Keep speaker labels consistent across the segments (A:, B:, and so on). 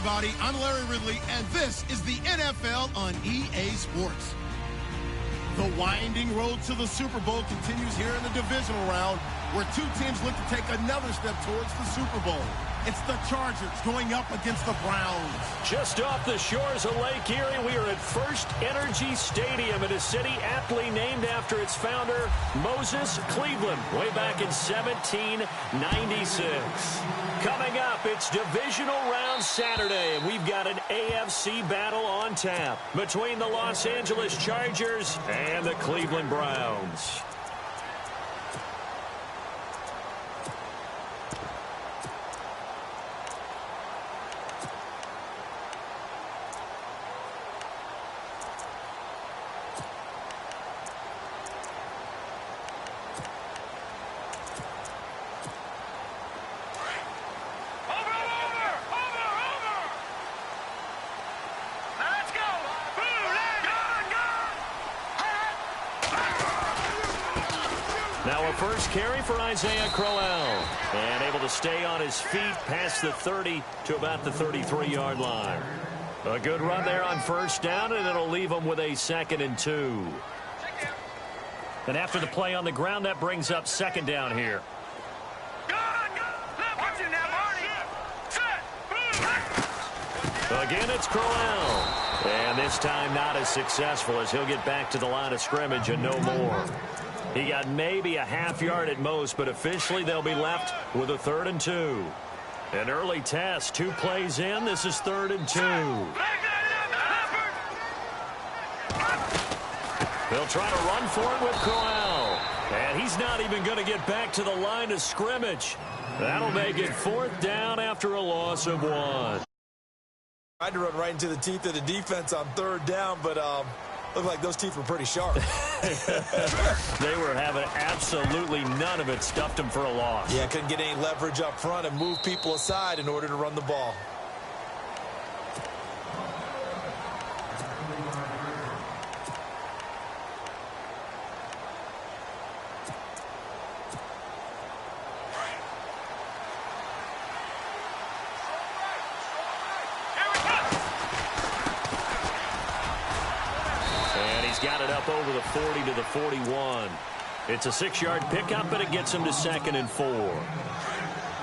A: everybody. I'm Larry Ridley, and this is the NFL on EA Sports. The winding road to the Super Bowl continues here in the divisional round, where two teams look to take another step towards the Super Bowl. It's the Chargers going up against the Browns.
B: Just off the shores of Lake Erie, we are at First Energy Stadium in a city aptly named after its founder, Moses Cleveland, way back in 1796. Coming up, it's divisional round Saturday, and we've got an AFC battle on tap between the Los Angeles Chargers and the Cleveland Browns. Now a first carry for Isaiah Crowell. And able to stay on his feet past the 30 to about the 33-yard line. A good run there on first down, and it'll leave him with a 2nd and 2. And after the play on the ground, that brings up 2nd down here. Again, it's Crowell. And this time not as successful, as he'll get back to the line of scrimmage and no more. He got maybe a half yard at most, but officially they'll be left with a 3rd and 2. An early test, 2 plays in. This is 3rd and 2. They'll try to run for it with Crowell. And he's not even going to get back to the line of scrimmage. That'll make it 4th down after a loss of 1.
C: Tried to run right into the teeth of the defense on 3rd down, but looked like those teeth were pretty sharp.
B: They were having absolutely none of it. Stuffed them for a loss.
C: Yeah, couldn't get any leverage up front and move people aside in order to run the ball.
B: Got it up over the 40 to the 41. It's a 6-yard pickup, but it gets him to 2nd and 4.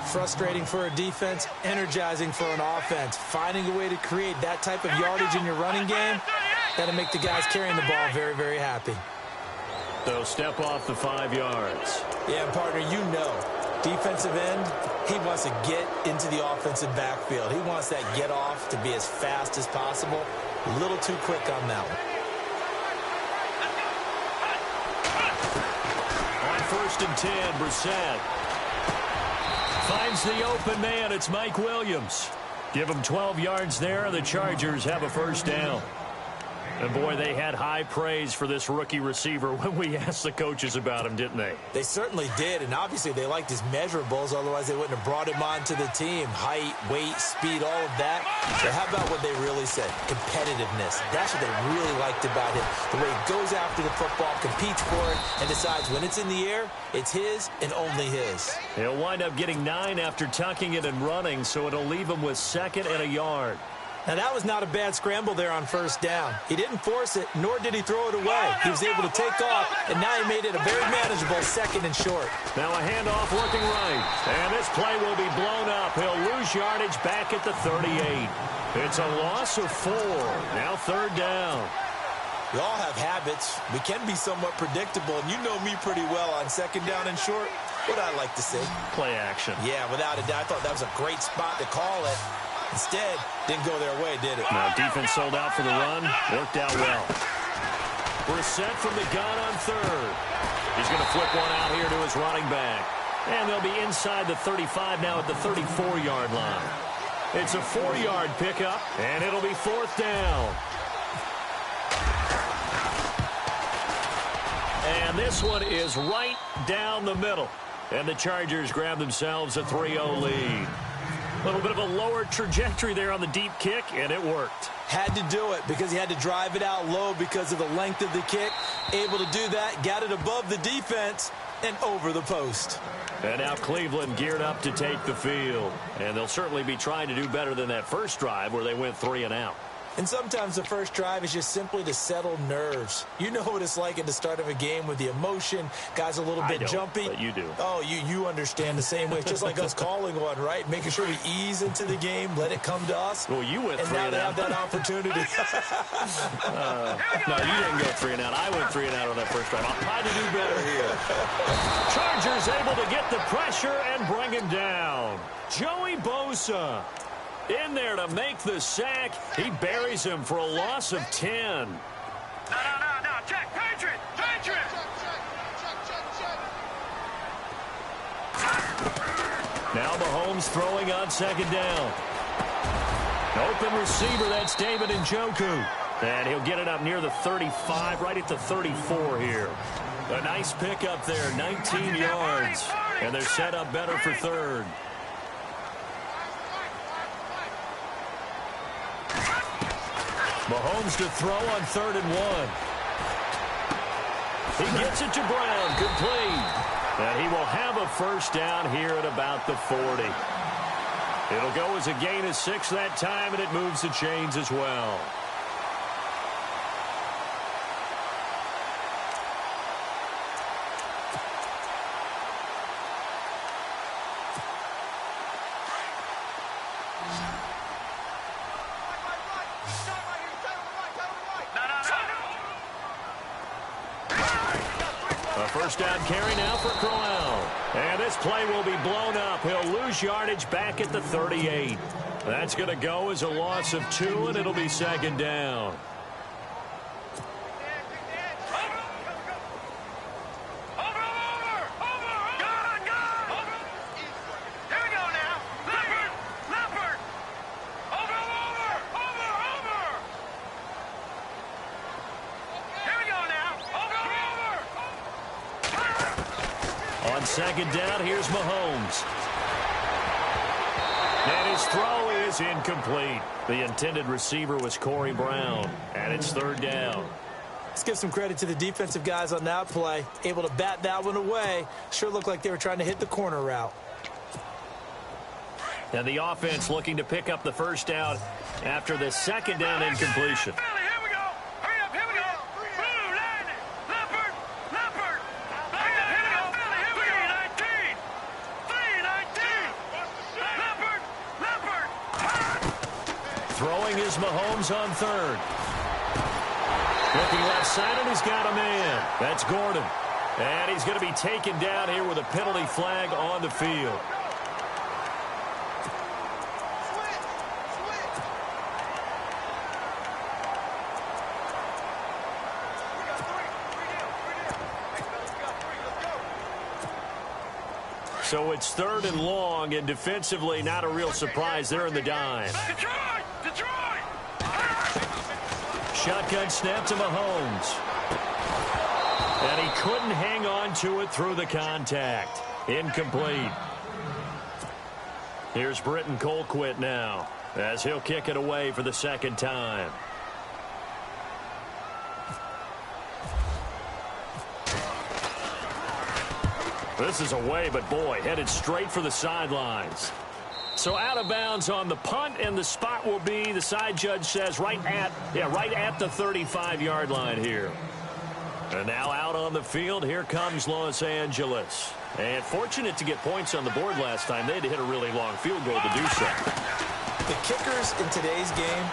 D: Frustrating for a defense, energizing for an offense. Finding a way to create that type of yardage in your running game, that'll make the guys carrying the ball very, very happy.
B: So step off the 5 yards.
C: Yeah, partner, you know, defensive end, he wants to get into the offensive backfield. He wants that get off to be as fast as possible. A little too quick on that one.
B: 1st and 10, Brissett finds the open man. It's Mike Williams. Give him 12 yards there, and the Chargers have a 1st down. And, boy, they had high praise for this rookie receiver when we asked the coaches about him, didn't they?
C: They certainly did, and obviously they liked his measurables. Otherwise, they wouldn't have brought him onto the team. Height, weight, speed, all of that. But how about what they really said? Competitiveness. That's what they really liked about him. The way he goes after the football, competes for it, and decides when it's in the air, it's his and only his.
B: He'll wind up getting 9 after tucking it and running, so it'll leave him with 2nd and a yard.
D: Now, that was not a bad scramble there on 1st down. He didn't force it, nor did he throw it away. He was able to take off, and now he made it a very manageable 2nd and short.
B: Now a handoff working right. And this play will be blown up. He'll lose yardage back at the 38. It's a loss of 4. Now 3rd down.
C: We all have habits. We can be somewhat predictable, and you know me pretty well on 2nd down and short. What I like to say?
B: Play action.
C: Yeah, without a doubt. I thought that was a great spot to call it. Instead, didn't go their way, did it?
B: Now defense sold out for the run. Worked out well. Brissett from the gun on 3rd. He's going to flip one out here to his running back. And they'll be inside the 35 now at the 34-yard line. It's a 4-yard pickup, and it'll be 4th down. And this one is right down the middle. And the Chargers grab themselves a 3-0 lead. A little bit of a lower trajectory there on the deep kick, and it worked.
C: Had to do it because he had to drive it out low because of the length of the kick. Able to do that, got it above the defense,
D: and over the post.
B: And now Cleveland geared up to take the field. And they'll certainly be trying to do better than that first drive where they went 3 and out.
D: And sometimes the first drive is just simply to settle nerves. You know what it's like at the start of a game with the emotion. Guys a little bit jumpy.
B: But you do.
D: Oh, you understand the same way. It's just like us calling one, right? Making sure we ease into the game, let it come to us.
B: Well, you went 3 and out.
D: And now they have that opportunity.
B: No, you didn't go 3 and out. I went 3 and out on that first drive. I'll try to do better here. Chargers able to get the pressure and bring him down. Joey Bosa in there to make the sack. He buries him for a loss of 10.
E: No. Check. Patriot.
B: Now Mahomes throwing on second down. Open receiver, that's David Njoku. And he'll get it up near the 35, right at the 34 here. A nice pick up there, 19 yards. And they're set up better for third. Mahomes to throw on 3rd and 1. He gets it to Brown, complete. And he will have a first down here at about the 40. It'll go as a gain of 6 that time, and it moves the chains as well. First down carry now for Crowell. And this play will be blown up. He'll lose yardage back at the 38. That's going to go as a loss of 2, and it'll be second down. On second down, here's Mahomes. And his throw is incomplete. The intended receiver was Corey Brown, and it's 3rd down.
D: Let's give some credit to the defensive guys on that play. Able to bat that one away. Sure looked like they were trying to hit the corner route.
B: And the offense looking to pick up the first down after the second down incompletion. Throwing is Mahomes on 3rd. Looking left side, and he's got a man. That's Gordon. And he's going to be taken down here with a penalty flag on the field. So it's 3rd and long, and defensively not a real surprise. They're in the dime. Detroit! Shotgun snap to Mahomes. And he couldn't hang on to it through the contact. Incomplete. Here's Britton Colquitt now, as he'll kick it away for the second time. This is away, but boy, headed straight for the sidelines. So out of bounds on the punt, and the spot will be, the side judge says, right at the 35-yard line here. And now out on the field, here comes Los Angeles. And fortunate to get points on the board last time. They had to hit a really long field goal to do so.
D: The kickers in today's game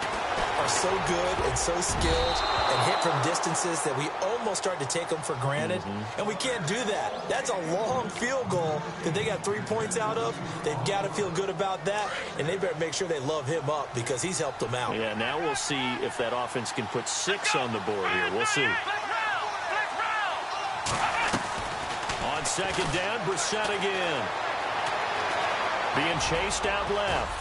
D: are so good and so skilled and hit from distances that we almost start to take them for granted. And we can't do that. That's a long field goal that they got 3 points out of. They've got to feel good about that, and they better make sure they love him up because he's helped them out.
B: Yeah, now we'll see if that offense can put 6 on the board here. We'll see. On second down, Brissett again. Being chased out left.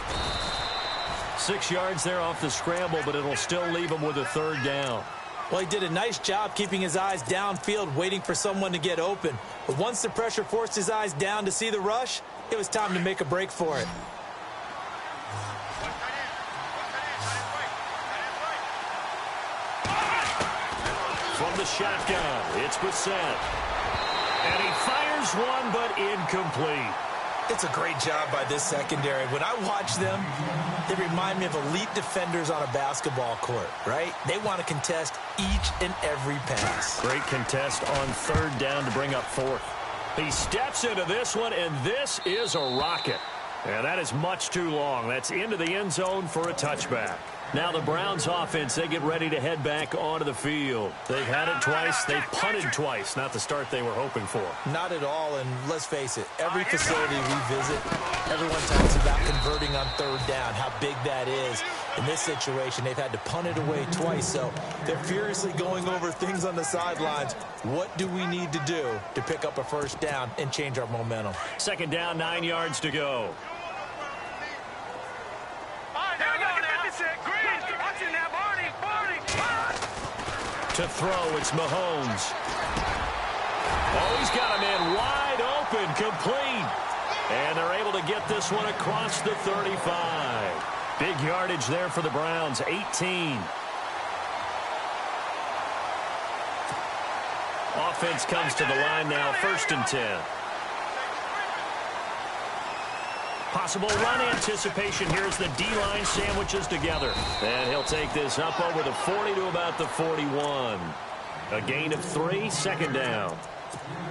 B: 6 yards there off the scramble, but it'll still leave him with a 3rd down.
D: Well, he did a nice job keeping his eyes downfield, waiting for someone to get open. But once the pressure forced his eyes down to see the rush, it was time to make a break for it. From the shotgun, it's Brissett. And he fires
B: throws one, but incomplete.
C: It's a great job by this secondary. When I watch them, they remind me of elite defenders on a basketball court, right? They want to contest each and every pass.
B: Great contest on third down to bring up fourth. He steps into this one, and this is a rocket. And that is much too long. That's into the end zone for a touchback. Now the Browns offense, they get ready to head back onto the field. They've had it twice. They've punted twice. Not the start they were hoping for.
C: Not at all, and let's face it, every facility we visit, everyone talks about converting on third down, how big that is. In this situation, they've had to punt it away twice, so they're furiously going over things on the sidelines. What do we need to do to pick up a first down and change our momentum?
B: Second down, 9 yards to go. To throw, it's Mahomes. Oh, he's got a man wide open, complete. And they're able to get this one across the 35. Big yardage there for the Browns, 18. Offense comes to the line now, 1st and 10. Possible run anticipation here as the D-line sandwiches together. And he'll take this up over the 40 to about the 41. A gain of 3, second down.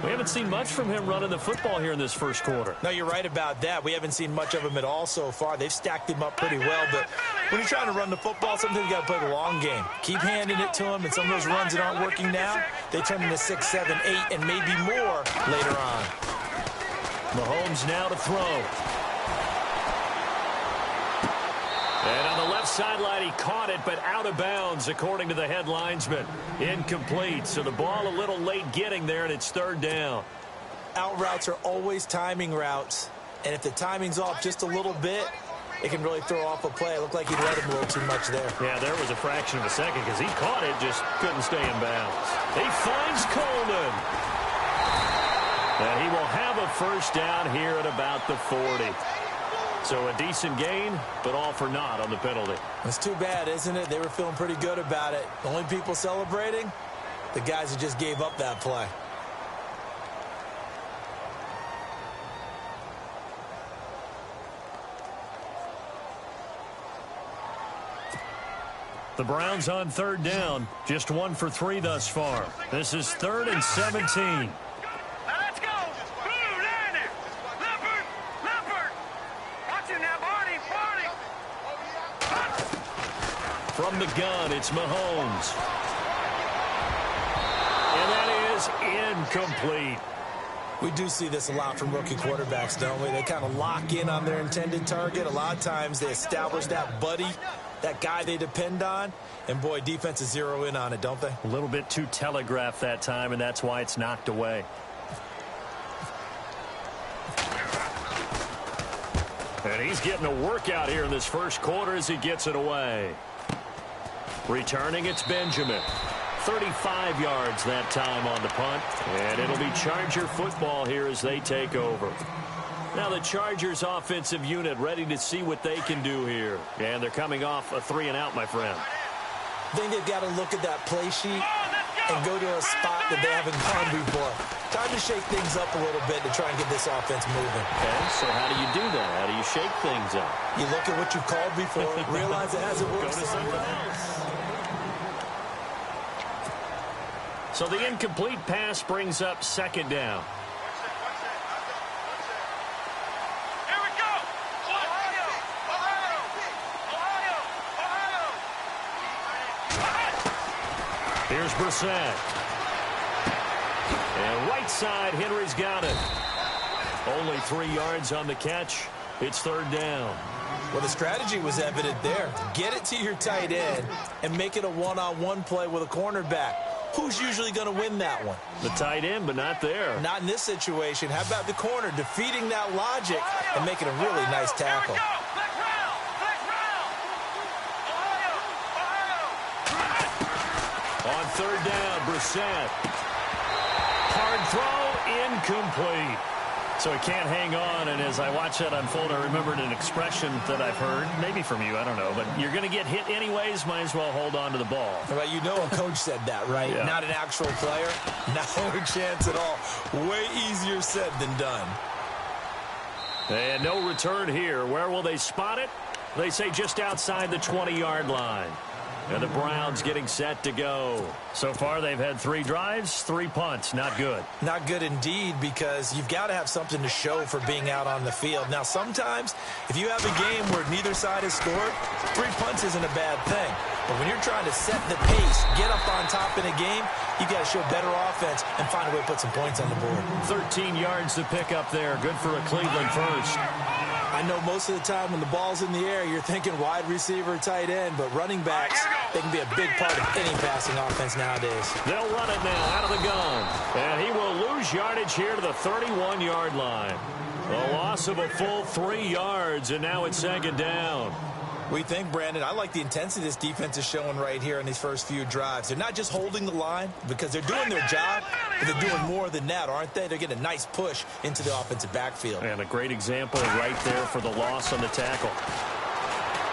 B: We haven't seen much from him running the football here in this first quarter.
C: No, you're right about that. We haven't seen much of him at all so far. They've stacked him up pretty well, but when you're trying to run the football, sometimes you got to play the long game. Keep handing it to him, and some of those runs that aren't working now, they turn into 6, 7, 8, and maybe more later on.
B: Mahomes now to throw. And on the left sideline, he caught it, but out of bounds, according to the head linesman. Incomplete, so the ball a little late getting there, and it's third down.
C: Out routes are always timing routes, and if the timing's off just a little bit, it can really throw off a play. It looked like he let him a little too much there.
B: Yeah, there was a fraction of a second because he caught it, just couldn't stay in bounds. He finds Coleman. And he will have a first down here at about the 40. So a decent gain, but all for naught on the penalty.
C: It's too bad, isn't it? They were feeling pretty good about it. The only people celebrating, the guys who just gave up that play.
B: The Browns on third down, just 1 for 3 thus far. This is 3rd and 17. From the gun, it's Mahomes. And that is incomplete.
C: We do see this a lot from rookie quarterbacks, don't we? They kind of lock in on their intended target. A lot of times they establish that buddy, that guy they depend on. And, boy, defenses zero in on it, don't they?
B: A little bit too telegraphed that time, and that's why it's knocked away. And he's getting a workout here in this first quarter as he gets it away. Returning, it's Benjamin. 35 yards that time on the punt. And it'll be Charger football here as they take over. Now the Chargers offensive unit ready to see what they can do here. And they're coming off a 3-and-out, my friend.
C: I think they've got to look at that play sheet and go to a spot that they haven't gone before. Time to shake things up a little bit to try and get this offense moving.
B: Okay, so how do you do that? How do you shake things up?
C: You look at what you've called before, realize it hasn't worked.
B: Go to something else. So the incomplete pass brings up second down.
E: Here we go. Ohio.
B: Here's Brissett. And right side, Henry's got it. Only 3 yards on the catch. It's third down.
C: Well, the strategy was evident there. Get it to your tight end and make it a one-on-one play with a cornerback. Who's usually going to win that one?
B: The tight end, but not there.
C: Not in this situation. How about the corner defeating that logic and making a really nice tackle?
B: On third down, Brissett. Hard throw, incomplete. So he can't hang on, and as I watch that unfold, I remembered an expression that I've heard, maybe from you, I don't know, but you're going to get hit anyways, might as well hold on to the ball.
C: Well, you know a coach said that, right?
B: Yeah.
C: Not an actual player. No chance at all. Way easier said than done.
B: And no return here. Where will they spot it? They say just outside the 20-yard line. And the Browns getting set to go. So far, they've had 3 drives, 3 punts. Not good.
C: Not good indeed, because you've got to have something to show for being out on the field. Now, sometimes, if you have a game where neither side has scored, 3 punts isn't a bad thing. But when you're trying to set the pace, get up on top in a game, you got to show better offense and find a way to put some points on the board.
B: 13 yards to pick up there. Good for a Cleveland first.
C: I know most of the time when the ball's in the air, you're thinking wide receiver, tight end, but running backs, they can be a big part of any passing offense nowadays.
B: They'll run it now out of the gun. And he will lose yardage here to the 31-yard line. A loss of a full 3 yards, and now it's second down.
C: We think, Brandon, I like the intensity this defense is showing right here in these first few drives. They're not just holding the line because they're doing their job, but they're doing more than that, aren't they? They're getting a nice push into the offensive backfield.
B: And a great example right there for the loss on the tackle.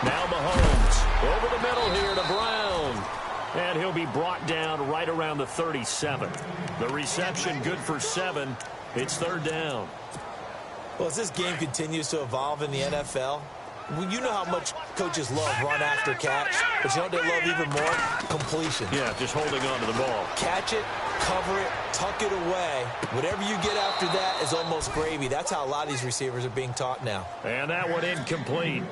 B: Now Mahomes over the middle here to Brown. And he'll be brought down right around the 37. The reception good for 7. It's third down.
C: Well, as this game continues to evolve in the NFL, you know how much coaches love run after catch, but you know what they love even more? Completion.
B: Yeah, just holding on to the ball.
C: Catch it, cover it, tuck it away. Whatever you get after that is almost gravy. That's how a lot of these receivers are being taught now.
B: And that one incomplete.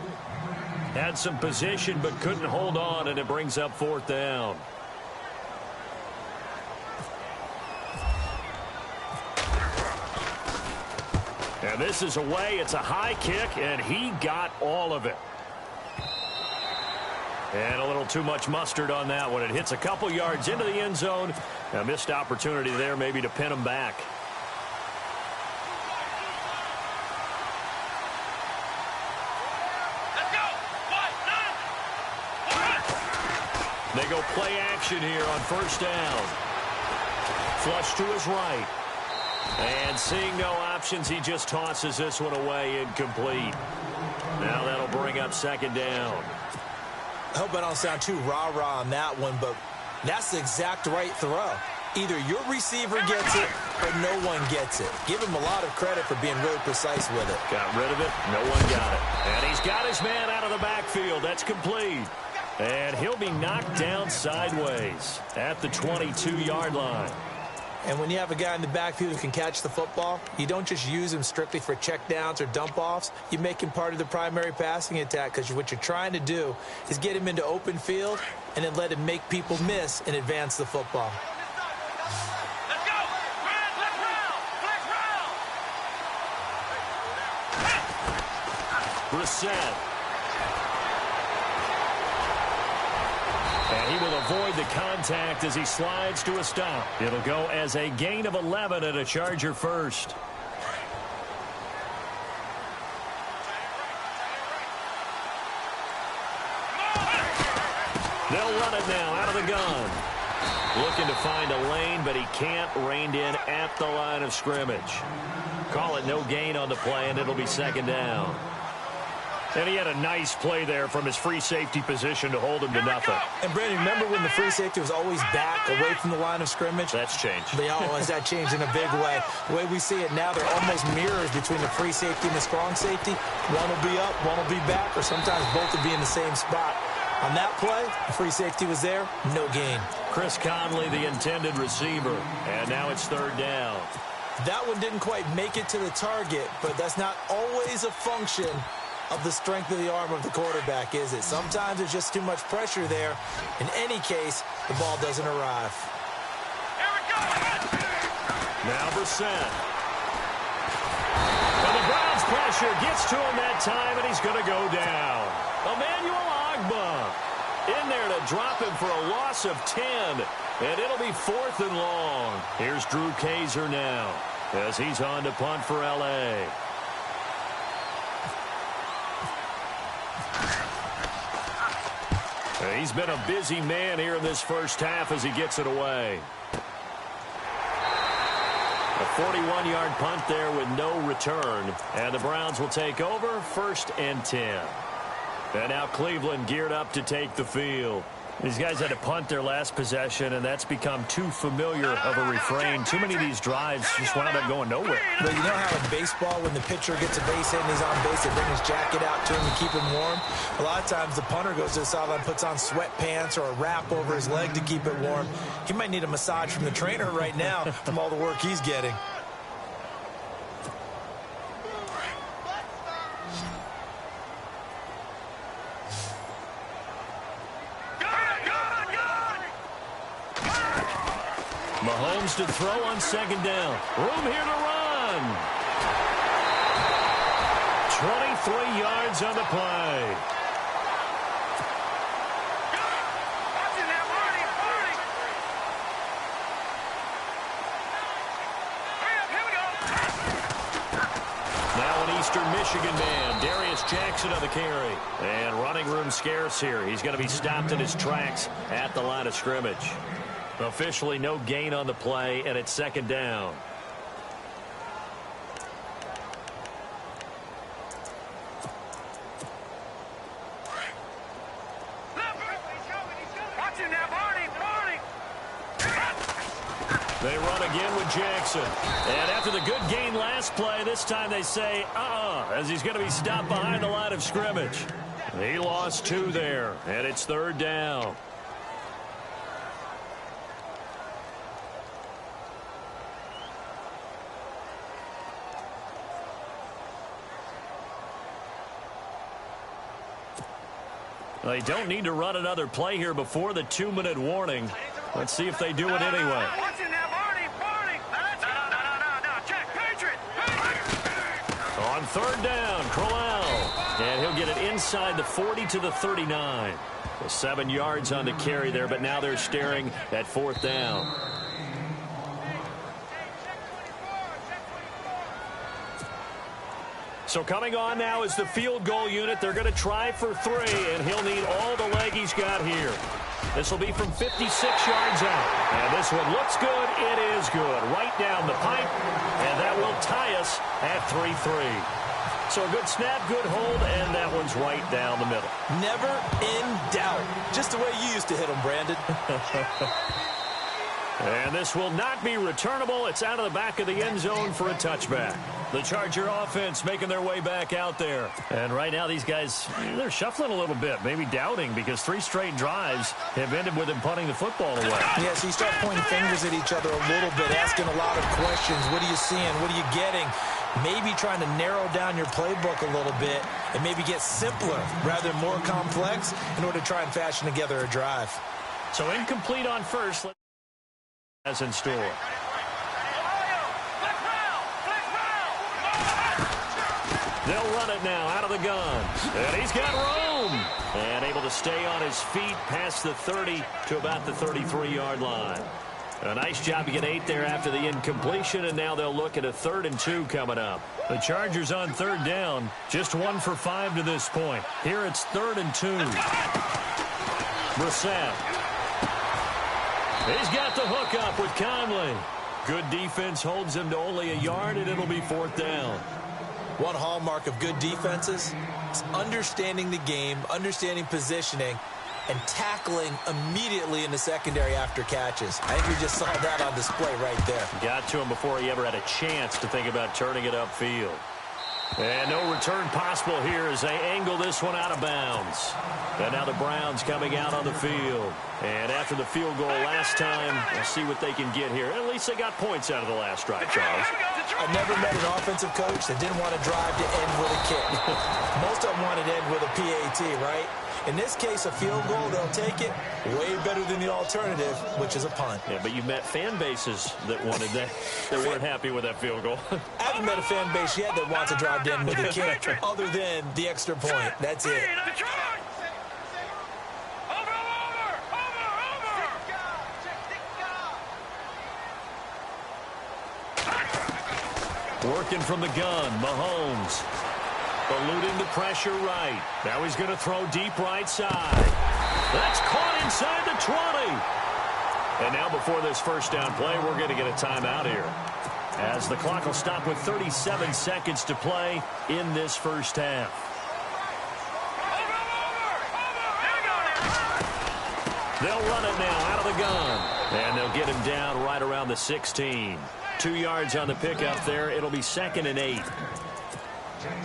B: Had some position but couldn't hold on, and it brings up fourth down. And this is away. It's a high kick, and he got all of it. And a little too much mustard on that one. It hits a couple yards into the end zone. A missed opportunity there maybe to pin him back.
E: Let's go. 1, 9, 1.
B: They go play action here on first down. Flush to his right. And seeing no options, he just tosses this one away, incomplete. Now that'll bring up second down.
C: I hope I don't sound too rah-rah on that one, but that's the exact right throw. Either your receiver gets it or no one gets it. Give him a lot of credit for being really precise with it.
B: Got rid of it. No one got it. And he's got his man out of the backfield. That's complete. And he'll be knocked down sideways at the 22-yard line.
C: And when you have a guy in the backfield who can catch the football, you don't just use him strictly for checkdowns or dump-offs. You make him part of the primary passing attack, because what you're trying to do is get him into open field and then let him make people miss and advance the football.
E: Let's go. Let's round.
B: Brissett. And he will avoid the contact as he slides to a stop. It'll go as a gain of 11 and a Charger first. They'll run it now out of the gun. Looking to find a lane, but he can't. Reined in at the line of scrimmage. Call it no gain on the play, and it'll be second down. And he had a nice play there from his free safety position to hold him to nothing.
C: And, Brandon, remember when the free safety was always back away from the line of scrimmage?
B: That's changed.
C: Has that changed in a big way? The way we see it now, they're almost mirrors between the free safety and the strong safety. One will be up, one will be back, or sometimes both will be in the same spot. On that play, the free safety was there, no gain.
B: Chris Conley, the intended receiver. And now it's third down.
C: That one didn't quite make it to the target, but that's not always a function of the strength of the arm of the quarterback, is it? Sometimes there's just too much pressure there. In any case, the ball doesn't arrive.
E: Here we go.
B: Now Brissett. And the Browns pressure gets to him that time, and he's going to go down. Emmanuel Ogbah in there to drop him for a loss of 10. And it'll be fourth and long. Here's Drew Kaiser now as he's on to punt for L.A. He's been a busy man here in this first half as he gets it away. A 41-yard punt there with no return, and the Browns will take over 1st and 10. And now Cleveland geared up to take the field. These guys had to punt their last possession, and that's become too familiar of a refrain. Too many of these drives just wound up going nowhere.
D: But you know how in baseball, when the pitcher gets a base hit and he's on base, they bring his jacket out to him to keep him warm? A lot of times the punter goes to the sideline, puts on sweatpants or a wrap over his leg to keep it warm. He might need a massage from the trainer right now from all the work he's getting.
B: Mahomes to throw on 2nd down. Room here to run. 23 yards on the play. Now an Eastern Michigan man, Darius Jackson on the carry. And running room scarce here. He's going to be stopped in his tracks at the line of scrimmage. Officially no gain on the play, and it's 2nd down. They run again with Jackson. And after the good gain last play, this time they say, as he's going to be stopped behind the line of scrimmage. He lost 2 there, and it's 3rd down. They don't need to run another play here before the 2-minute warning. Let's see if they do it anyway. On 3rd down, Crowell. And he'll get it inside the 40 to the 39. 7 yards on the carry there, but now they're staring at 4th down. So coming on now is the field goal unit. They're going to try for 3, and he'll need all the leg he's got here. This will be from 56 yards out. And this one looks good. It is good. Right down the pipe, and that will tie us at 3-3. So a good snap, good hold, and that one's right down the middle.
D: Never in doubt. Just the way you used to hit them, Brandon.
B: And this will not be returnable. It's out of the back of the end zone for a touchback. The Charger offense making their way back out there. And right now these guys, they're shuffling a little bit, maybe doubting, because 3 straight drives have ended with them punting the football away.
D: Yeah, so you start pointing fingers at each other a little bit, asking a lot of questions. What are you seeing? What are you getting? Maybe trying to narrow down your playbook a little bit and maybe get simpler rather than more complex in order to try and fashion together a drive.
B: So incomplete on first. As in store. They'll run it now out of the gun. And he's got room. And able to stay on his feet past the 30 to about the 33-yard line. A nice job to get 8 there after the incompletion, and now they'll look at a 3rd and 2 coming up. The Chargers on 3rd down, just 1 for 5 to this point. Here it's 3rd and 2. Brissett. He's got the hook up with Conley. Good defense holds him to only a yard, and it'll be 4th down.
D: One hallmark of good defenses is understanding the game, understanding positioning, and tackling immediately in the secondary after catches. I think we just saw that on display right there.
B: Got to him before he ever had a chance to think about turning it upfield. And no return possible here as they angle this one out of bounds. And now the Browns coming out on the field. And after the field goal last time, we'll see what they can get here. At least they got points out of the last drive, Charles.
D: I've never met an offensive coach that didn't want to drive to end with a kick. Most of them wanted to end with a PAT, right? In this case, a field goal, they'll take it way better than the alternative, which is a punt.
B: Yeah, but you met fan bases that wanted that, that weren't happy with that field goal.
D: I haven't met a fan base yet that wants to drive to end with a kick other than the extra point. That's it.
B: Working from the gun, Mahomes. Eluding the pressure right. Now he's going to throw deep right side. That's caught inside the 20. And now before this first down play, we're going to get a timeout here. as the clock will stop with 37 seconds to play in this first half. They'll run it now out of the gun, and they'll get him down right around the 16. 2 yards on the pickup there. It'll be 2nd and 8.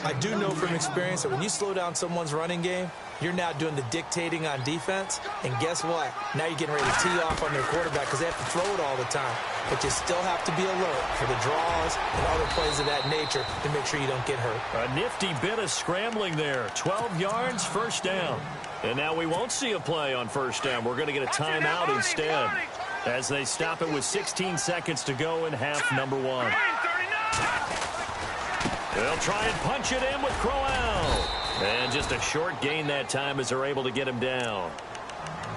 C: I do know from experience that when you slow down someone's running game, you're now doing the dictating on defense. And guess what? Now you're getting ready to tee off on their quarterback because they have to throw it all the time. But you still have to be alert for the draws and other plays of that nature to make sure you don't get hurt.
B: A nifty bit of scrambling there. 12 yards, first down. And now we won't see a play on first down. We're going to get a timeout instead as they stop it with 16 seconds to go in half number 1. They'll try and punch it in with Crowell. And just a short gain that time as they're able to get him down.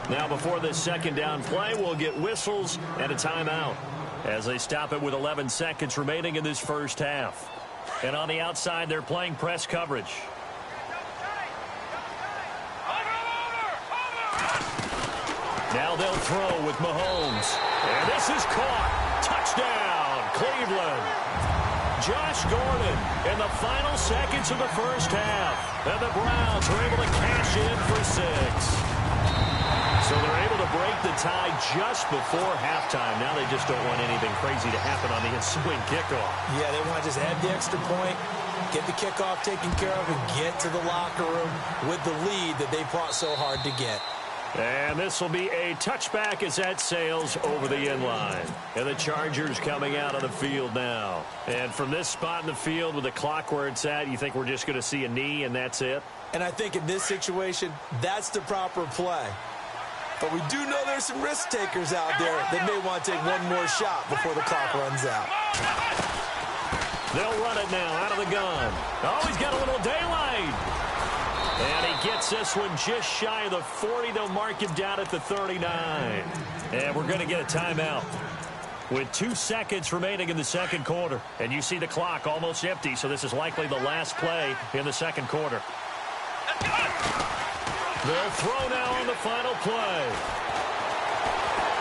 B: Now before this second down play, we'll get whistles and a timeout as they stop it with 11 seconds remaining in this first half. And on the outside, they're playing press coverage. Now they'll throw with Mahomes. And this is caught. Touchdown, Cleveland. Josh Gordon in the final seconds of the first half. And the Browns are able to cash in for 6. So they're able to break the tie just before halftime. Now they just don't want anything crazy to happen on the ensuing kickoff.
C: Yeah, they want to just add the extra point, get the kickoff taken care of, and get to the locker room with the lead that they fought so hard to get.
B: And this will be a touchback as that sails over the end line. And the Chargers coming out on the field now. And from this spot in the field with the clock where it's at, you think we're just going to see a knee and that's it?
C: And I think in this situation, that's the proper play. But we do know there's some risk takers out there that may want to take one more shot before the clock runs out.
B: They'll run it now out of the gun. Oh, he's got a little daylight. And he gets this one just shy of the 40. They'll mark him down at the 39. And we're going to get a timeout with 2 seconds remaining in the second quarter. And you see the clock almost empty, so this is likely the last play in the second quarter. They'll throw now on the final play.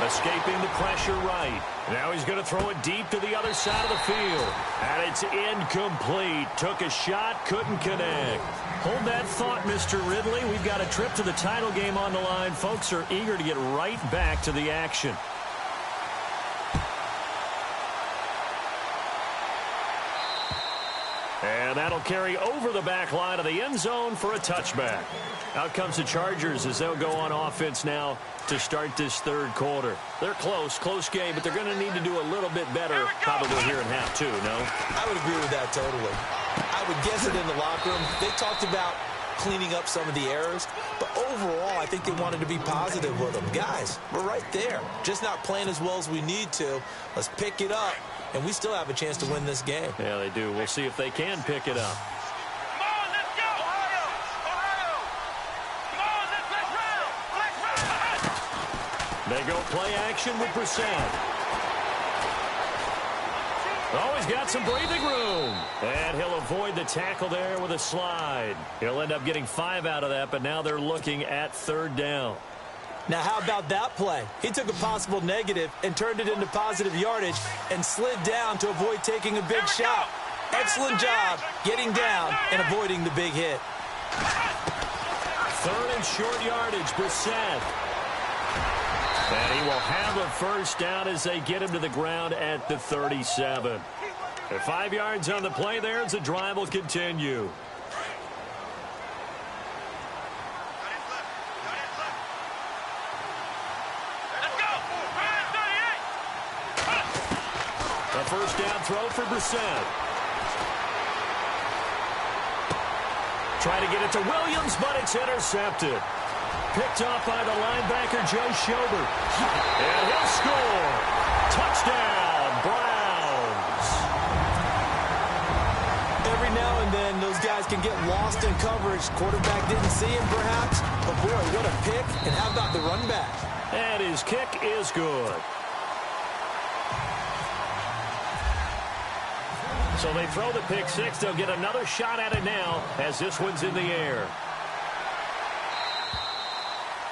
B: Escaping the pressure right. Now he's going to throw it deep to the other side of the field. And it's incomplete. Took a shot, couldn't connect. Hold that thought, Mr. Ridley. We've got a trip to the title game on the line. Folks are eager to get right back to the action. And that'll carry over the back line of the end zone for a touchback. Out comes the Chargers as they'll go on offense now to start this third quarter. They're close game, but they're going to need to do a little bit better probably here in half 2, no?
C: I would agree with that totally. I would guess it in the locker room. They talked about cleaning up some of the errors, but overall, I think they wanted to be positive with them. Guys, we're right there. Just not playing as well as we need to. Let's pick it up, and we still have a chance to win this game.
B: Yeah, they do. We'll see if they can pick it up.
E: Come on, let's go! Ohio! Come on, let's run!
B: They go play action with Brissett. Oh, he's got some breathing room. And he'll avoid the tackle there with a slide. He'll end up getting 5 out of that, but now they're looking at third down.
C: Now, how about that play? He took a possible negative and turned it into positive yardage and slid down to avoid taking a big shot. Excellent job getting down and avoiding the big hit.
B: Third and short yardage, Brissett. And he will have a first down as they get him to the ground at the 37. 5 yards on the play there as the drive will continue.
E: Let's go!
B: A first down throw for Brissett. Trying to get it to Williams, but it's intercepted. Picked off by the linebacker, Joe Schobert. And he'll score. Touchdown, Browns.
C: Every now and then, those guys can get lost in coverage. Quarterback didn't see him, perhaps. But, boy, what a pick. And how about the run back?
B: And his kick is good. So they throw the pick 6. They'll get another shot at it now as this one's in the air.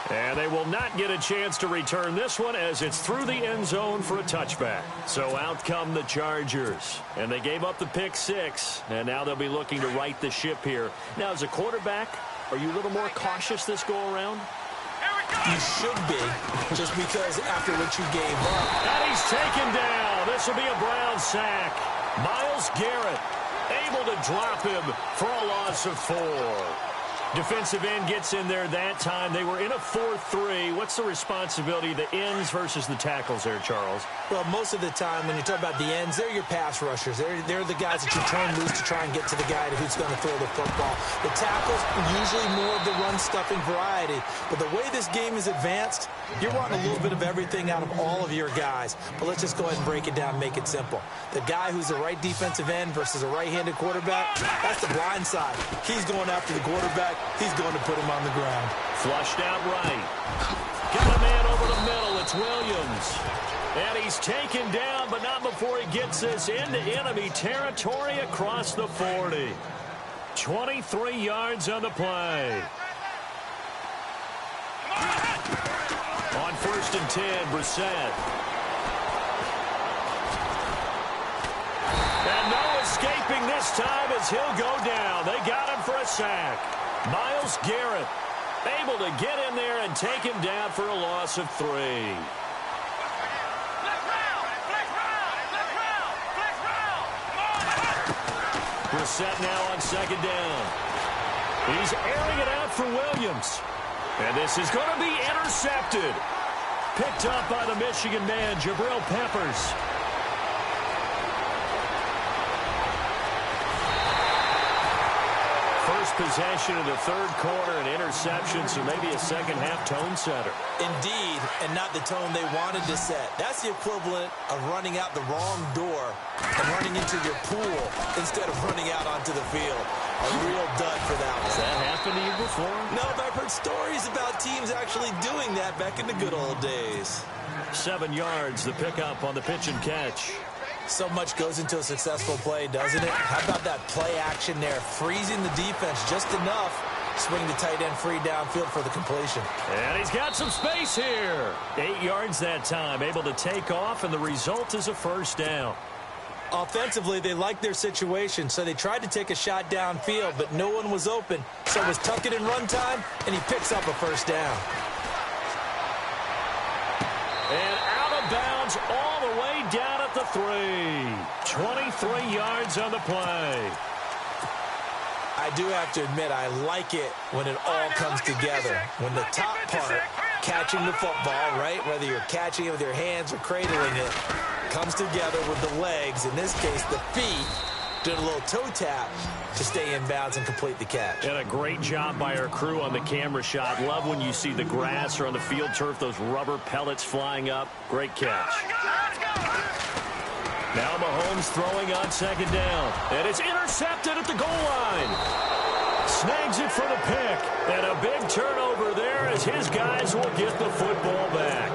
B: And they will not get a chance to return this one as it's through the end zone for a touchback. So out come the Chargers. And they gave up the pick 6, and now they'll be looking to right the ship here. Now, as a quarterback, are you a little more cautious this go-around?
C: You should be, just because after what you gave up.
B: And he's taken down. This will be a Brown sack. Myles Garrett able to drop him for a loss of 4. Defensive end gets in there that time. They were in a 4-3. What's the responsibility of the ends versus the tackles there, Charles?
C: Well, most of the time when you talk about the ends, they're your pass rushers. They're the guys that you turn loose to try and get to the guy who's going to throw the football. The tackles are usually more of the run-stuffing variety. But the way this game is advanced, you're wanting a little bit of everything out of all of your guys. But let's just go ahead and break it down and make it simple. The guy who's the right defensive end versus a right-handed quarterback, that's the blind side. He's going after the quarterback. He's going to put him on the ground.
B: Flushed out right. Got a man over the middle. It's Williams. And he's taken down, but not before he gets this into enemy territory across the 40. 23 yards on the play. On 1st and 10, Brissett. And no escaping this time as he'll go down. They got him for a sack. Myles Garrett able to get in there and take him down for a loss of 3. Brissett now on 2nd down. He's airing it out for Williams. And this is going to be intercepted. Picked up by the Michigan man, Jabril Peppers. First possession of the 3rd quarter, an interception, so maybe a second-half tone setter.
C: Indeed, and not the tone they wanted to set. That's the equivalent of running out the wrong door and running into your pool instead of running out onto the field. A real dud for that one.
B: Has that happened to you before?
C: No, but I've heard stories about teams actually doing that back in the good old days.
B: 7 yards, the pickup on the pitch and catch.
C: So much goes into a successful play, doesn't it? How about that play action there? Freezing the defense just enough. Swing the tight end free downfield for the completion.
B: And he's got some space here. 8 yards that time, able to take off, and the result is a 1st down.
C: Offensively, they liked their situation, so they tried to take a shot downfield, but no one was open. So it was tuck it in run time, and he picks up a 1st down.
B: And out of bounds all the way down at the 3. 23 yards on the play.
C: I do have to admit, I like it when it all comes together. When the top part, catching the football, right, whether you're catching it with your hands or cradling it, comes together with the legs, in this case the feet, doing a little toe tap to stay in bounds and complete the catch.
B: And a great job by our crew on the camera shot. Love when you see the grass or on the field turf, those rubber pellets flying up. Great catch. Now Mahomes throwing on 2nd down. And it's intercepted at the goal line. Snags it for the pick. And a big turnover there as his guys will get the football back.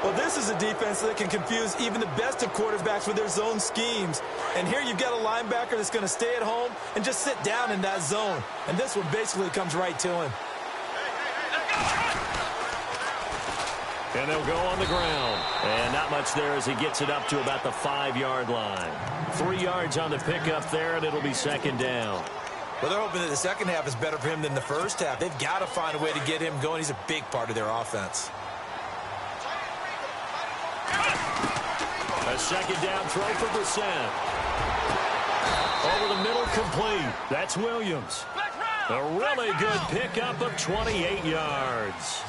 C: Well, this is a defense that can confuse even the best of quarterbacks with their zone schemes. And here you've got a linebacker that's going to stay at home and just sit down in that zone. And this one basically comes right to him.
B: And they'll go on the ground. And not much there as he gets it up to about the 5-yard line. 3 yards on the pickup there, and it'll be 2nd down.
C: Well, they're hoping that the second half is better for him than the first half. They've got to find a way to get him going. He's a big part of their offense.
B: A 2nd down throw for Brissett. Over the middle, complete. That's Williams. A really good pickup of 28 yards.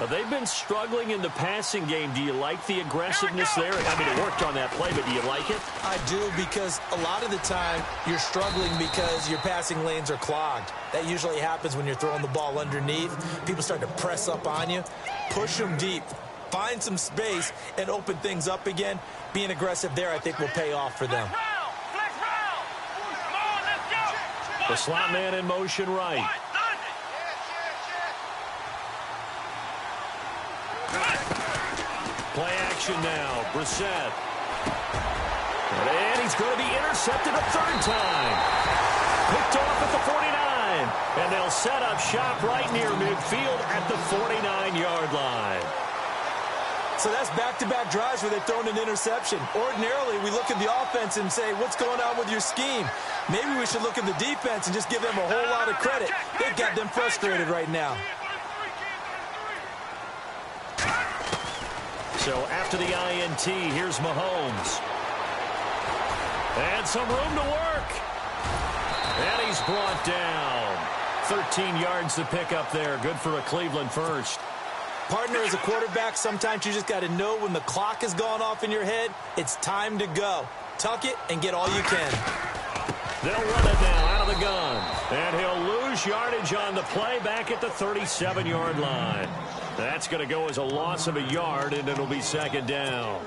B: They've been struggling in the passing game. Do you like the aggressiveness there? I mean, it worked on that play, but do you like it?
C: I do, because a lot of the time you're struggling because your passing lanes are clogged. That usually happens when you're throwing the ball underneath. People start to press up on you. Push them deep. Find some space and open things up again. Being aggressive there, I think, will pay off for them.
B: The slot man in motion right. Play action now. Brissett. And he's going to be intercepted a 3rd time. Picked off at the 49. And they'll They'll set up shop right near midfield at the 49-yard line.
C: So that's back-to-back drives where they've thrown an interception. Ordinarily, we look at the offense and say, what's going on with your scheme? Maybe we should look at the defense and just give them a whole lot of credit. They've got them frustrated right now.
B: So after the INT, here's Mahomes. And some room to work. And he's brought down. 13 yards to pick up there. Good for a Cleveland first.
C: Partner, as a quarterback, sometimes you just got to know when the clock has gone off in your head, it's time to go. Tuck it and get all you can.
B: They'll run it now out of the gun. And he'll lose yardage on the play back at the 37-yard line. That's going to go as a loss of a yard, and it'll be second down.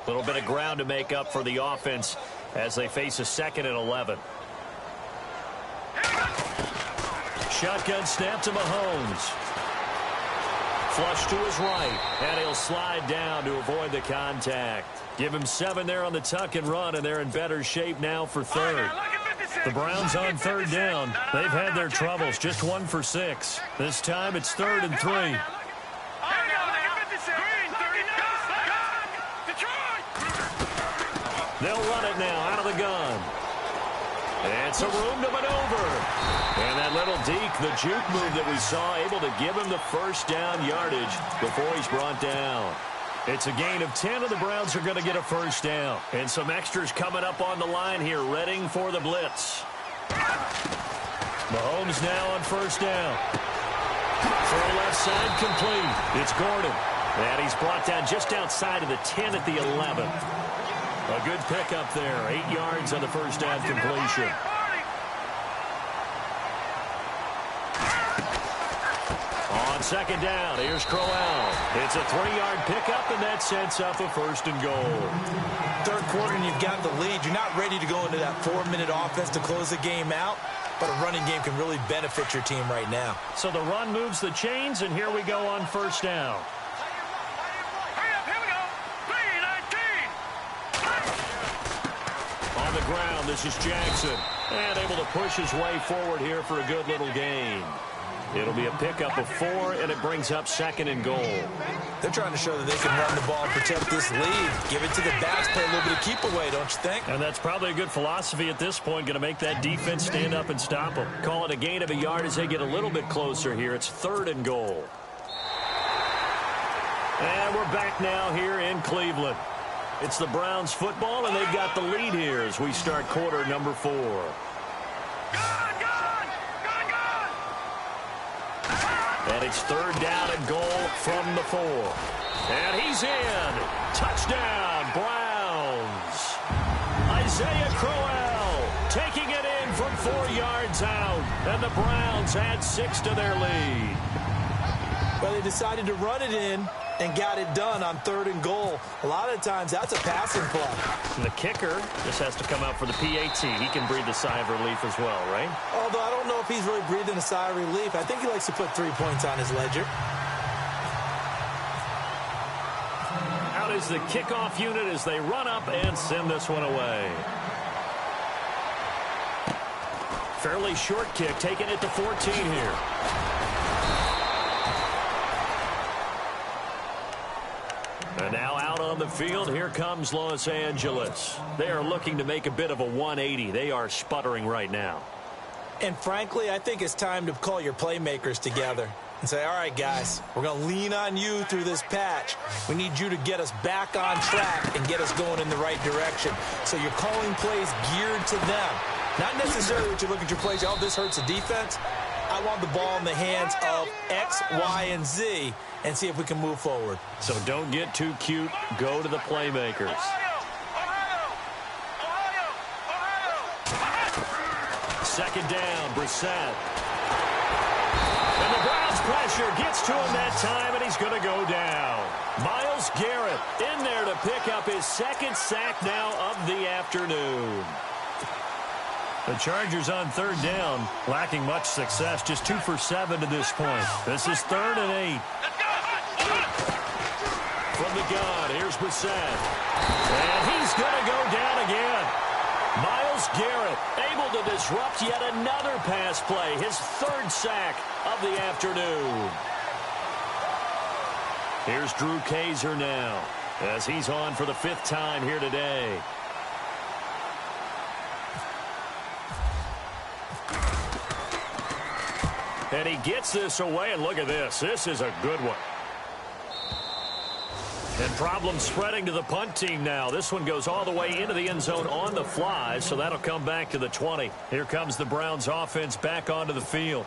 B: A little bit of ground to make up for the offense as they face a 2nd and 11. Shotgun snap to Mahomes. Flush to his right, and he'll slide down to avoid the contact. Give him 7 there on the tuck and run, and they're in better shape now for third. The Browns on third down. They've had their troubles, just 1 for 6. This time it's 3rd and 3. They'll run it now out of the gun. And some room to maneuver. And that little deke, the juke move that we saw, able to give him the first down yardage before he's brought down. It's a gain of 10, and the Browns are going to get a first down. And some extras coming up on the line here, readying for the blitz. Mahomes now on first down. Throw left side complete. It's Gordon. And he's brought down just outside of the 10 at the 11. A good pickup there. 8 yards on the first down completion. On second down, here's Crowell. It's a 3-yard pickup, and that sets up a 1st and goal.
C: Third quarter, and you've got the lead. You're not ready to go into that 4-minute offense to close the game out, but a running game can really benefit your team right now.
B: So the run moves the chains, and here we go on first down. On the ground, this is Jackson. And able to push his way forward here for a good little gain. It'll be a pickup of 4, and it brings up 2nd and goal.
C: They're trying to show that they can run the ball and protect this lead. Give it to the backs, play a little bit of keep away, don't you think?
B: And that's probably a good philosophy at this point, going to make that defense stand up and stop them. Call it a gain of a yard as they get a little bit closer here. It's 3rd and goal. And we're back now here in Cleveland. It's the Browns football, and they've got the lead here as we start quarter number 4. And it's 3rd down and goal from the 4. And he's in. Touchdown, Browns. Isaiah Crowell taking it in from 4 yards out. And the Browns add 6 to their lead.
C: Well, they decided to run it in and got it done on 3rd and goal. A lot of times, that's a passing play.
B: And the kicker just has to come out for the PAT. He can breathe a sigh of relief as well, right?
C: Although I don't know if he's really breathing a sigh of relief. I think he likes to put 3 points on his ledger.
B: Out is the kickoff unit as they run up and send this one away. Fairly short kick, taking it to 14 here. And now out on the field, here comes Los Angeles. They are looking to make a bit of a 180. They are sputtering right now.
C: And frankly, I think it's time to call your playmakers together and say, all right, guys, we're going to lean on you through this patch. We need you to get us back on track and get us going in the right direction. So you're calling plays geared to them. Not necessarily what you look at your plays, oh, this hurts the defense. I want the ball in the hands of X, Y, and Z and see if we can move forward.
B: So don't get too cute. Go to the playmakers. Second down, Brissett. And the Browns pressure gets to him that time, and he's going to go down. Myles Garrett in there to pick up his 2nd sack now of the afternoon. The Chargers on 3rd down, lacking much success, just 2 for 7 to this point. This is 3rd and 8. From the gun, here's Brissett. And he's going to go down again. Myles Myles Garrett able to disrupt yet another pass play, his third sack of the afternoon. Here's Drew Kaiser now as he's on for the 5th time here today. And he gets this away, and look at this. This is a good one. And problems spreading to the punt team now. This one goes all the way into the end zone on the fly, so that'll come back to the 20. Here comes the Browns offense back onto the field.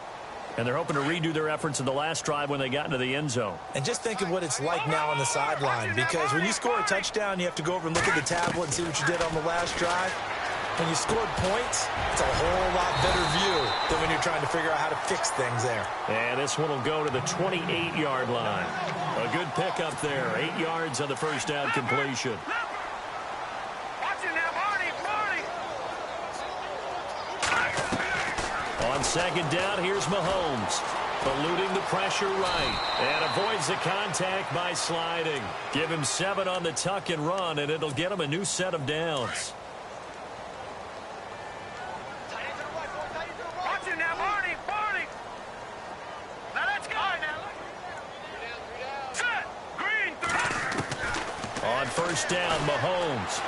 B: And they're hoping to redo their efforts in the last drive when they got into the end zone.
D: And just think of what it's like now on the sideline, because when you score a touchdown, you have to go over and look at the tablet and see what you did on the last drive. When you scored points, it's a whole lot better view than when you're trying to figure out how to fix things there.
B: And this one will go to the 28-yard line. A good pickup there. 8 yards on the first down completion. On second down, here's Mahomes. Eluding the pressure right. And avoids the contact by sliding. Give him 7 on the tuck and run, and it'll get him a new set of downs. On first down, Mahomes.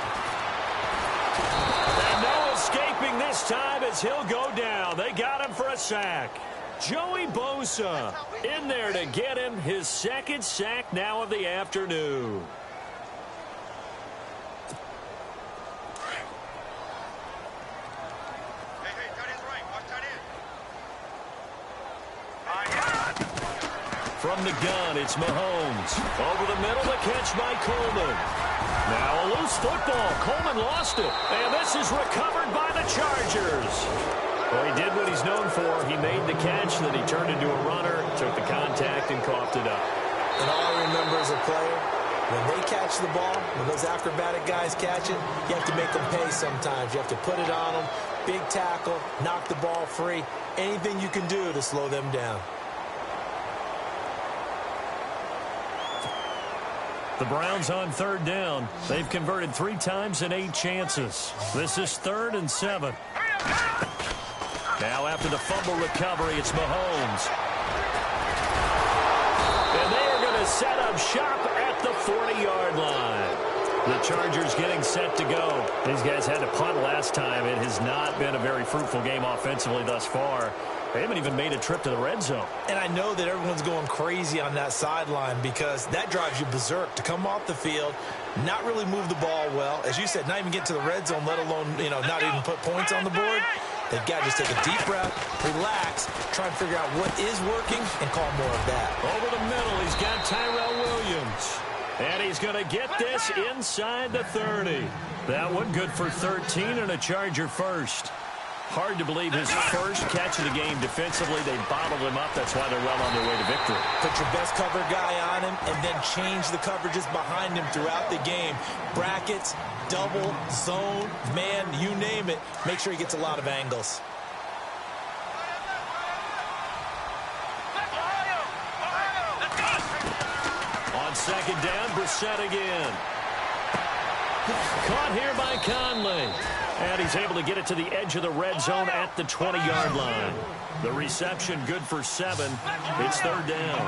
B: And no escaping this time as he'll go down. They got him for a sack. Joey Bosa in there to get him his 2nd sack now of the afternoon. From the gun, it's Mahomes. Over the middle, the catch by Coleman. Now a loose football. Coleman lost it. And this is recovered by the Chargers. Well, he did what he's known for. He made the catch, then he turned into a runner, took the contact, and coughed it up.
D: And all I remember as a player, when they catch the ball, when those acrobatic guys catch it, you have to make them pay sometimes. You have to put it on them. Big tackle, knock the ball free. Anything you can do to slow them down.
B: The Browns on third down. They've converted 3 times in 8 chances. This is 3rd and 7. Now after the fumble recovery, it's Mahomes. And they are going to set up shop at the 40-yard line. The Chargers getting set to go. These guys had to punt last time. It has not been a very fruitful game offensively thus far. They haven't even made a trip to the red zone. And I know that everyone's going crazy on that sideline because that drives you berserk to come off the field, not really move the ball well. As you said, not even get to the red zone, let alone, not even put points on the board. They've got to just take a deep breath, relax, try and figure out what is working, and call more of that. Over the middle, he's got Tyrell Williams. And he's going to get this inside the 30. That one good for 13 and a Charger first. Hard to believe his first catch of the game defensively. They bottled him up. That's why they're well on their way to victory. Put your best cover guy on him and then change the coverages behind him throughout the game. Brackets, double, zone, man, you name it. Make sure he gets a lot of angles. On second down, Brissett again. Caught here by Conley. And he's able to get it to the edge of the red zone at the 20-yard line. The reception good for 7. It's 3rd down.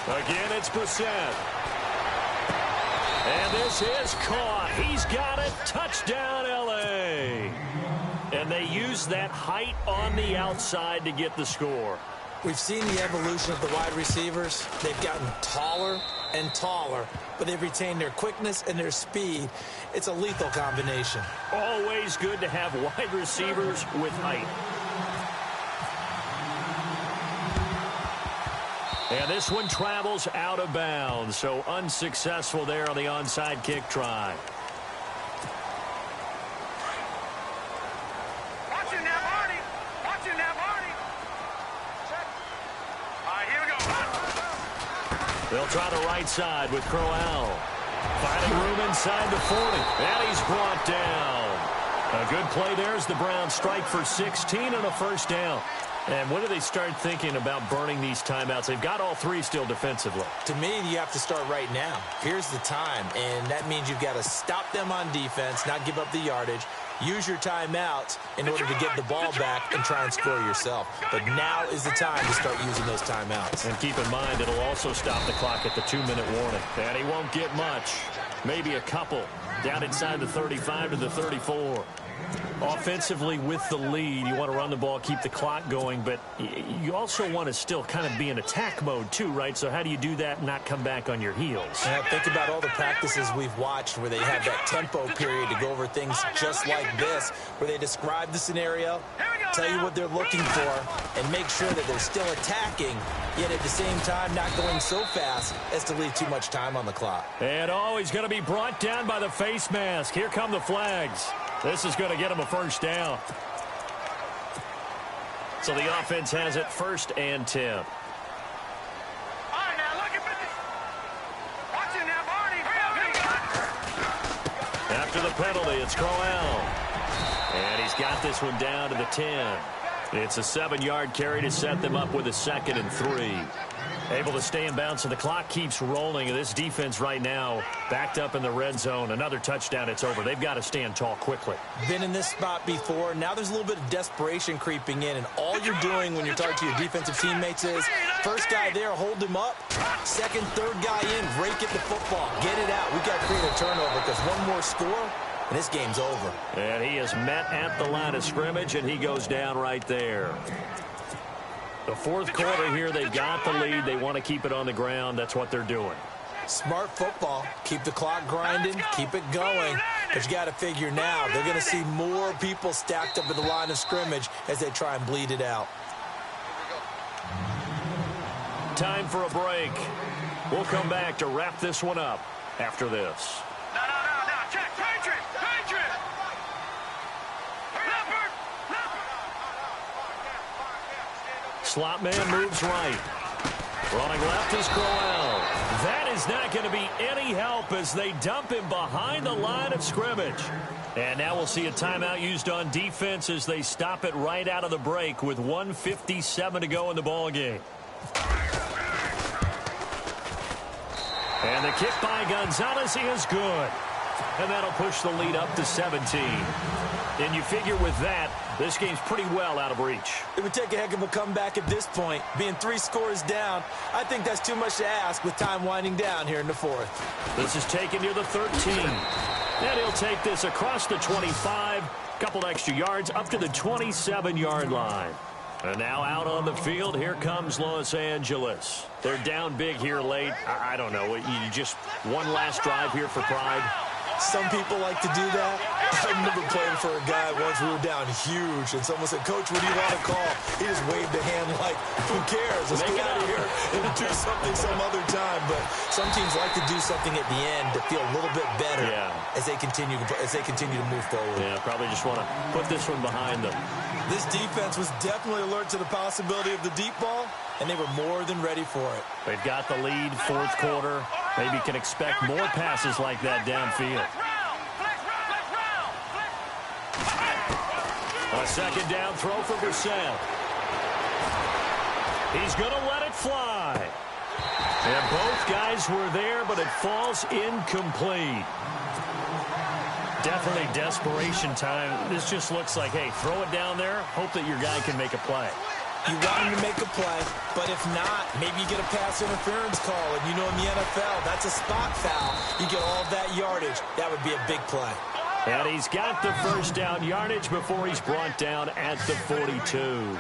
B: Again, it's Brissett. And this is caught. He's got it. Touchdown, L.A. And they use that height on the outside to get the score. We've seen the evolution of the wide receivers. They've gotten taller and taller, but they've retained their quickness and their speed. It's a lethal combination. Always good to have wide receivers with height. And this one travels out of bounds, so unsuccessful there on the onside kick try. They'll try the right side with Crowell. Finding room inside the 40. And he's brought down. A good play there as the Browns strike for 16 and a first down. And when do they start thinking about burning these timeouts? They've got all three still defensively.
C: To me, you have to start right now. Here's the time, and that means you've got to stop them on defense, not give up the yardage, use your timeouts in order to get the ball back and try and score yourself. But now is the time to start using those timeouts.
B: And keep in mind, it'll also stop the clock at the 2-minute warning. And he won't get much. Maybe a couple. Down inside the 35 to the 34. Offensively with the lead, you want to run the ball, keep the clock going, but you also want to still kind of be in attack mode too, right? So how do you do that and not come back on your heels?
C: Think about all the practices we've watched where they have that tempo period to go over things just like this, where they describe the scenario, tell you what they're looking for, and make sure that they're still attacking, yet at the same time not going so fast as to leave too much time on the clock.
B: And he's going to be brought down by the face mask. Here come the flags. This is going to get him a first down. So the offense has it 1st and 10.
E: All right, now look at this. Watch it now, Barney.
B: After the penalty, it's Crowell. And he's got this one down to the 10. It's a 7-yard carry to set them up with a 2nd and 3. Able to stay in bounds, so the clock keeps rolling. And this defense right now backed up in the red zone. Another touchdown, it's over. They've got to stand tall quickly.
C: Been in this spot before. Now there's a little bit of desperation creeping in, and all you're doing when you're talking to your defensive teammates is first guy there, hold him up. Second, third guy in, rake at the football. Get it out. We've got to create a turnover because one more score, and this game's over.
B: And he is met at the line of scrimmage, and he goes down right there. The 4th quarter here, they've got the lead. They want to keep it on the ground. That's what they're doing.
C: Smart football. Keep the clock grinding. Keep it going. But you got to figure now, they're going to see more people stacked up at the line of scrimmage as they try and bleed it out.
B: Time for a break. We'll come back to wrap this one up after this.
E: No. Check. Patriot.
B: Slot man moves right. Running left is Crowell. That is not going to be any help as they dump him behind the line of scrimmage. And now we'll see a timeout used on defense as they stop it right out of the break with 1:57 to go in the ballgame. And the kick by Gonzalez is good. And that'll push the lead up to 17. And you figure with that, this game's pretty well out of reach.
C: It would take a heck of a comeback at this point. Being 3 scores down, I think that's too much to ask with time winding down here in the 4th.
B: This is taken near the 13. And he'll take this across the 25. Couple extra yards up to the 27-yard line. And now out on the field, here comes Los Angeles. They're down big here late. I don't know. You just one last drive here for pride.
C: Some people like to do that. I remember playing for a guy once. We were down huge, and someone said, "Coach, what do you want to call?" He just waved a hand like, "Who cares? Let's get out of here and do something some other time." But some teams like to do something at the end to feel a little bit better as they continue to move forward.
B: Yeah, probably just want to put this one behind them.
C: This defense was definitely alert to the possibility of the deep ball, and they were more than ready for it.
B: They've got the lead, 4th quarter. Maybe can expect more passes like that downfield. A 2nd down throw for Brissett. He's going to let it fly. And both guys were there, but it falls incomplete. Definitely desperation time. This just looks like, hey, throw it down there, hope that your guy can make a play.
C: You want him to make a play, but if not, maybe you get a pass interference call. And you know in the NFL, that's a spot foul. You get all of that yardage. That would be a big play.
B: And he's got the 1st down yardage before he's brought down at the 42.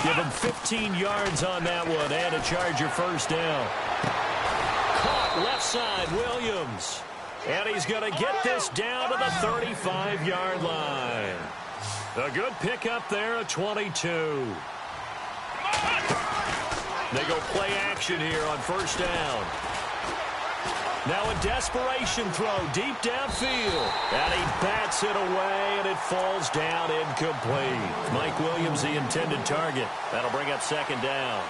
B: Give him 15 yards on that one and a Charger 1st down. Caught left side, Williams. And he's going to get this down to the 35-yard line. A good pickup there at 22. They go play action here on 1st down. Now a desperation throw deep downfield. And he bats it away, and it falls down incomplete. Mike Williams, the intended target. That'll bring up 2nd down.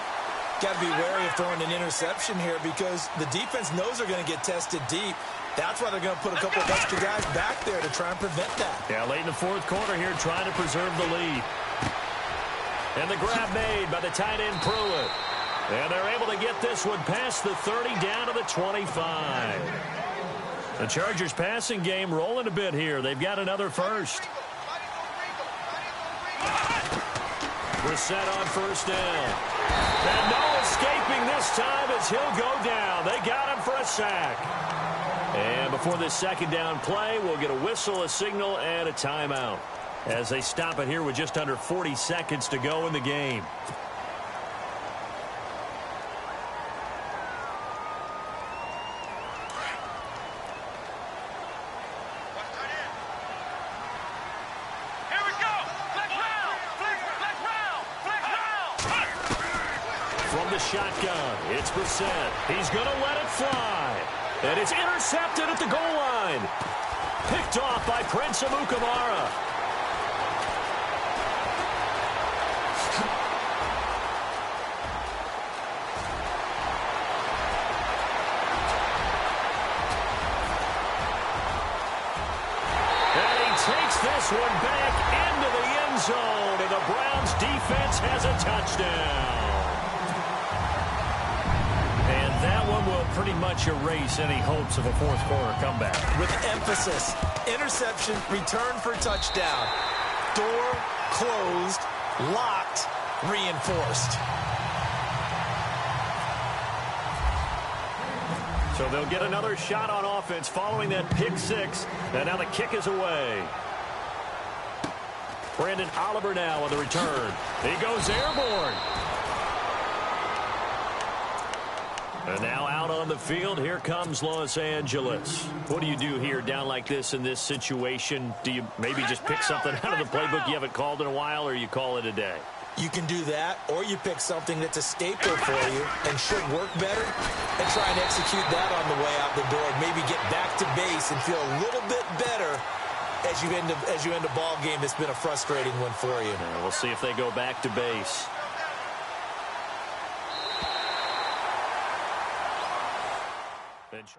C: Got to be wary of throwing an interception here because the defense knows they're going to get tested deep. That's why they're going to put a couple of extra guys back there to try and prevent that.
B: Yeah, late in the 4th quarter here, trying to preserve the lead. And the grab made by the tight end Pruitt. And they're able to get this one past the 30 down to the 25. The Chargers passing game rolling a bit here. They've got another first. Brissett on first down. And no escaping this time as he'll go down. They got him for a sack. And before this second down play, we'll get a whistle, a signal, and a timeout as they stop it here with just under 40 seconds to go in the game. Shotgun. It's Brissett. He's going to let it fly. And it's intercepted at the goal line. Picked off by Prince Amukamara. And he takes this one back into the end zone. And the Browns defense has a touchdown. That one will pretty much erase any hopes of a fourth quarter comeback.
C: With emphasis, interception, return for touchdown. Door closed, locked, reinforced.
B: So they'll get another shot on offense following that pick six. And now the kick is away. Brandon Oliver now on the return. He goes airborne. And now out on the field, here comes Los Angeles. What do you do here down like this in this situation? Do you maybe just pick something out of the playbook you haven't called in a while, or you call it a day?
C: You can do that, or you pick something that's a staple for you and should work better, and try and execute that on the way out the door. Maybe get back to base and feel a little bit better as you end a ball game that's been a frustrating one for you.
B: We'll see if they go back to base. Bench.